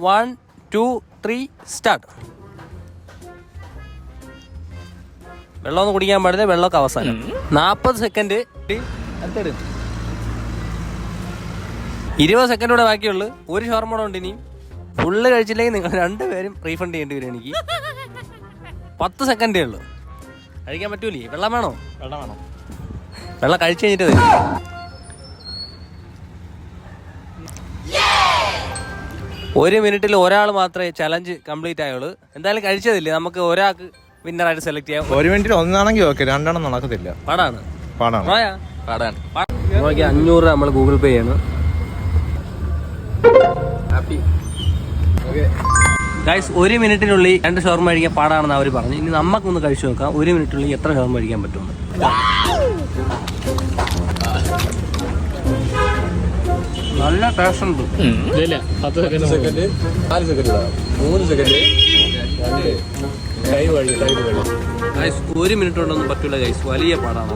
1, 2, 3 start. വെള്ളമൊന്നും കുടിക്കാൻ പാടില്ല, വെള്ളമൊക്കെ അവസാനം. 40 സെക്കൻഡ്. 20 സെക്കൻഡ് കൂടെ ബാക്കിയുള്ളു. ഒരു ഷവർമ ഉണ്ട്. ഇനിയും ഫുള്ള് കഴിച്ചില്ലെങ്കിൽ നിങ്ങൾ രണ്ടുപേരും റീഫണ്ട് ചെയ്യേണ്ടി വരും. എനിക്ക് 10 സെക്കൻഡേ ഉള്ളു. കഴിക്കാൻ പറ്റൂലേ? വെള്ളം വേണോ? വെള്ളം കഴിച്ചു കഴിഞ്ഞിട്ട് തരും. ഒരു മിനിറ്റിൽ ഒരാൾ മാത്രമേ ചലഞ്ച് കംപ്ലീറ്റ് ആയുള്ളൂ. എന്തായാലും കഴിച്ചതില്ലേ, നമുക്ക് ഒരാൾക്ക് വിന്നറായിട്ട് സെലക്ട് ചെയ്യാം. ഒരു മിനിറ്റിൽ ഒന്നാണെങ്കിൽ ഓക്കെ, രണ്ടെണ്ണം നടക്കത്തില്ല. പാടാണ്. 500 രൂപ നമ്മൾ ഗൂഗിൾ പേ ചെയ്യണം. ഗൈസ്, 1 മിനിറ്റിനുള്ളിൽ 2 ഷവർമ കഴിക്കാൻ പാടാണെന്ന് അവർ പറഞ്ഞു. ഇനി നമുക്കൊന്ന് കഴിച്ചു നോക്കാം 1 മിനിറ്റിനുള്ളിൽ എത്ര ഷവർമ കഴിക്കാൻ പറ്റുമെന്ന്. നല്ല ടേസ്റ്റ് ഉണ്ട്. 10 second, 4 second, 3 second. Guys, 1 minute കൊണ്ടൊന്നും പറ്റൂല ഗൈസ്, വലിയ പാടാണ്.